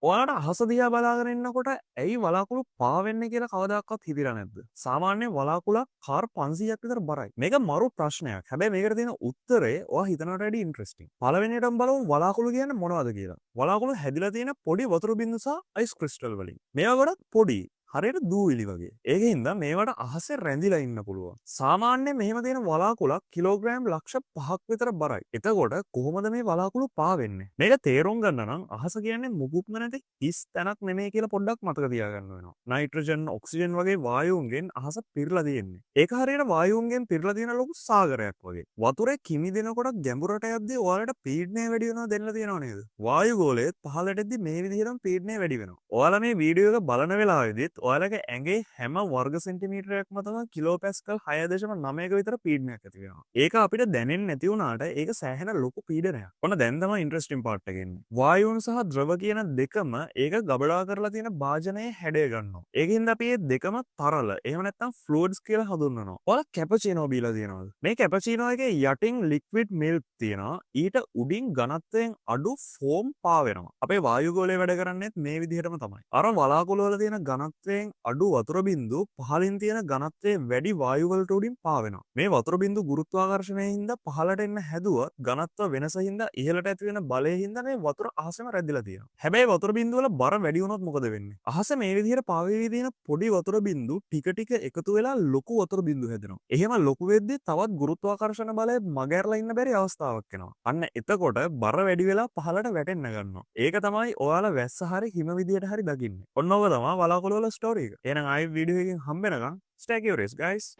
ඔයාලට අහස දිහා බලාගෙන ඉන්නකොට ඇයි වලාකුළු පාවෙන්නේ කියලා කවදාකවත් හිතිලා නැද්ද? සාමාන්‍ය වලාකුළක් කාර් 500ක් විතර බරයි. මේක මරු ප්‍රශ්නයක්. හැබැයි මේකට තියෙන උත්තරේ ඔයා හිතනට වැඩිය ඉන්ට්‍රස්ටිං. පළවෙනියටම බලමු වලාකුළු කියන්නේ මොනවද කියලා. වලාකුළු හැදිලා තියෙන පොඩි වතුර බින්දු සහ අයිස් ක්‍රිස්ටල් වලින්. මේවා ගොඩක් පොඩි. හරියට දූවිලි වගේ. ඒකින්ද මේවට අහසේ රැඳිලා ඉන්න පුළුවන්. සාමාන්‍යයෙන් මෙහෙම තියෙන වලාකුළක් කිලෝග්‍රෑම් ලක්ෂ 5ක් විතර බරයි. එතකොට කොහොමද මේ වලාකුළු පාවෙන්නේ? මේක තේරුම් ගන්න නම් අහස කියන්නේ මුකුත්ම නැති හිස් තැනක් නෙමෙයි කියලා පොඩ්ඩක් මතක තියාගන්න වෙනවා. නයිට්‍රජන්, ඔක්සිජන් වගේ වායුන්ගෙන් අහස පිරලා තියෙන්නේ. ඒක හරියට වායුන්ගෙන් පිරලා තියෙන ලොකු සාගරයක් වගේ. වතුරේ කිමිදෙනකොට ගැඹුරට යද්දී ඔයාලට පීඩනය වැඩි වෙනවා දෙන්න තියෙනව නේද? වායු ගෝලයේත් පහළට එද්දී මේ විදිහටම පීඩනය වැඩි වෙනවා. ඔයාලා මේ වීඩියෝ එක බලන වෙලාවෙදිත් ඔයාලගේ ඇඟේ හැම වර්ග සෙන්ටිමීටරයක්ම තමයි කිලෝ පැස්කල් 6.9ක විතර පීඩනයක් ඇති වෙනවා. ඒක අපිට දැනෙන්නේ නැති වුණාට ඒක සෑහෙන ලොකු පීඩනයක්. ඔන්න දැන් තමයි ඉන්ට්‍රස්ටිං පාර්ට් එක එන්නේ. වායුන් සහ ද්‍රව කියන දෙකම ඒක ගබඩා කරලා තියෙන භාජනයේ හැඩය ගන්නවා. ඒකින්ද අපි මේ දෙකම තරල. එහෙම නැත්නම් ෆ්ලූයිඩ්ස් කියලා හඳුන්වනවා. ඔයාලා කැපචිනෝ බීලා තියෙනවද? මේ කැපචිනෝ එකේ යටින් ලික්විඩ් මිල්ක් තියෙනවා. ඊට උඩින් ඝනත්වයෙන් අඩු ෆෝම් පාවෙනවා. අපේ වායු ගෝලය වැඩ කරන්නේත් මේ විදිහටම තමයි. අර වලාකුළු වල තියෙන ඝනත්වයෙන් අඩු වතුර බින්දු පහළින් තියෙන ඝනත්වයේ වැඩි වායු වලට උඩින් පාවෙනවා. මේ වතුර බින්දු ගුරුත්වාකර්ෂණයෙන් හින්දා පහළට එන්න හැදුවත් ඝනත්ව වෙනස හින්දා ඉහළට ඇති වෙන බලය හින්දා මේ වතුර අහසෙම රැඳිලා තියෙනවා. හැබැයි වතුර බින්දු වල බර වැඩි වුණොත් මොකද වෙන්නේ? අහස මේ විදිහට පාවෙවි තියෙන පොඩි වතුර බින්දු ටික ටික එකතු වෙලා ලොකු වතුර බින්දු හැදෙනවා. එහෙම ලොකු වෙද්දි තවත් ගුරුත්වාකර්ෂණ බලය මගහැරලා ඉන්න බැරි අවස්ථාවක් එනවා. අන්න එතකොට බර වැඩි වෙලා පහළට වැටෙන්න ගන්නවා. ඒක තමයි ඔයාලා වැස්ස හරි හිම විදියට හරි දකින්නේ. ඔන්න ඔක තමයි වලාකුළු වල ස්ටෝරි එක. එහෙනම් ආයෙ වීඩියෝ එකකින් හම්බ වෙනකම් stay curious guys.